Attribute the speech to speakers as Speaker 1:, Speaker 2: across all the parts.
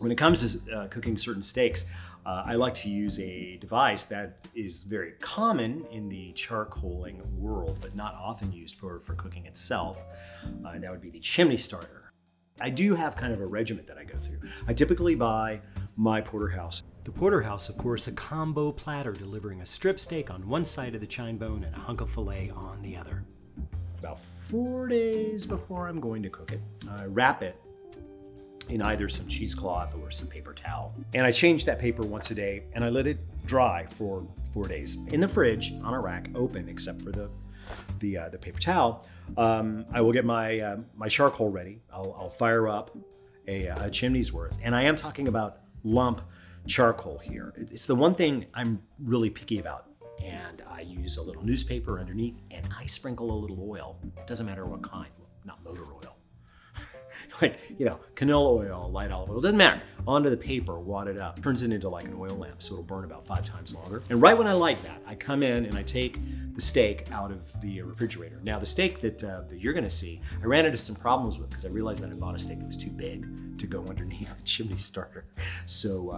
Speaker 1: When it comes to cooking certain steaks, I like to use a device that is very common in the charcoaling world, but not often used for cooking itself. And that would be the chimney starter. I do have kind of a regiment that I go through. I typically buy my porterhouse.
Speaker 2: The porterhouse, of course, a combo platter delivering a strip steak on one side of the chine bone and a hunk of filet on the other.
Speaker 1: About 4 days before I'm going to cook it, I wrap it in either some cheesecloth or some paper towel. And I change that paper once a day, and I let it dry for 4 days. In the fridge, on a rack, open except for the paper towel, I will get my charcoal ready. I'll fire up a chimney's worth. And I am talking about lump charcoal here. It's the one thing I'm really picky about. And I use a little newspaper underneath, and I sprinkle a little oil. It doesn't matter what kind, not motor oil. Like, canola oil, light olive oil, doesn't matter. Onto the paper, wad it up, turns it into like an oil lamp, so it'll burn about 5 times longer. And right when I light that, I come in and I take the steak out of the refrigerator. Now, the steak that you're gonna see, I ran into some problems with because I realized that I bought a steak that was too big to go underneath the chimney starter. So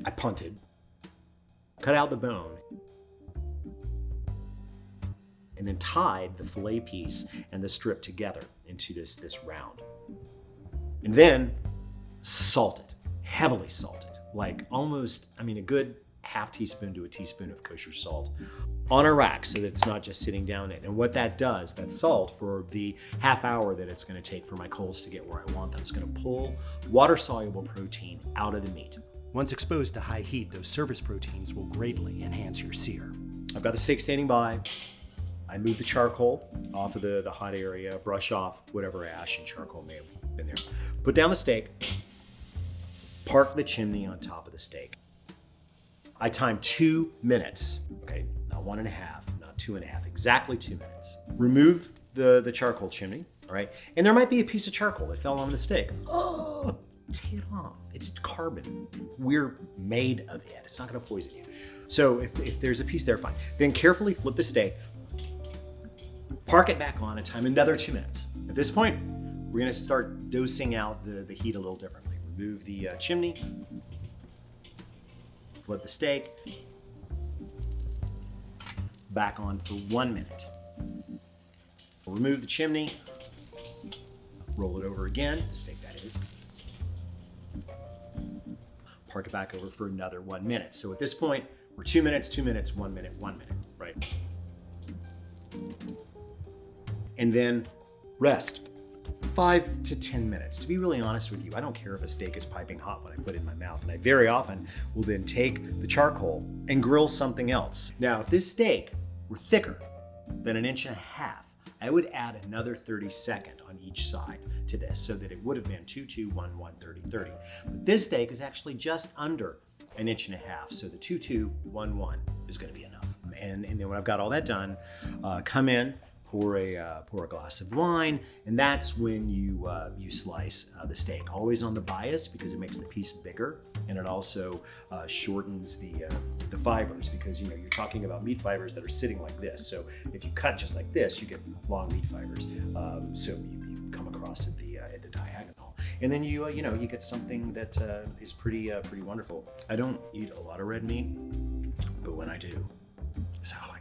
Speaker 1: I punted, cut out the bone, and then tied the filet piece and the strip together into this round. And then salted, heavily salted, like almost, a good half teaspoon to a teaspoon of kosher salt on a rack so that it's not just sitting down in. And what that does, that salt, for the half hour that it's gonna take for my coals to get where I want them, is gonna pull water-soluble protein out of the meat.
Speaker 2: Once exposed to high heat, those surface proteins will greatly enhance your sear.
Speaker 1: I've got the steak standing by. I move the charcoal off of the hot area, brush off whatever ash and charcoal may have been there. Put down the steak, park the chimney on top of the steak. I time 2 minutes, okay? Not 1.5, not 2.5, exactly 2 minutes. Remove the charcoal chimney, all right? And there might be a piece of charcoal that fell on the steak. Oh, take it off. It's carbon. We're made of it. It's not gonna poison you. So if there's a piece there, fine. Then carefully flip the steak, park it back on, and time another 2 minutes. At this point, we're gonna start dosing out the heat a little differently. Remove the chimney, flip the steak, back on for 1 minute. Remove the chimney, roll it over again, the steak that is. Park it back over for another 1 minute. So at this point, we're 2 minutes, 2 minutes, 1 minute, 1 minute, right? And then rest 5 to 10 minutes. To be really honest with you, I don't care if a steak is piping hot when I put it in my mouth, and I very often will then take the charcoal and grill something else. Now, if this steak were thicker than 1.5 inches, I would add another 30-second on each side to this so that it would have been 2-2, 1-1, 30-30. But this steak is actually just under 1.5 inches, so the 2-2, 1-1 is gonna be enough. And then when I've got all that done, come in, pour a glass of wine, and that's when you slice the steak. Always on the bias because it makes the piece bigger, and it also shortens the fibers because you're talking about meat fibers that are sitting like this. So if you cut just like this, you get long meat fibers. So you come across at the diagonal, and then you get something that is pretty wonderful. I don't eat a lot of red meat, but when I do, it's how I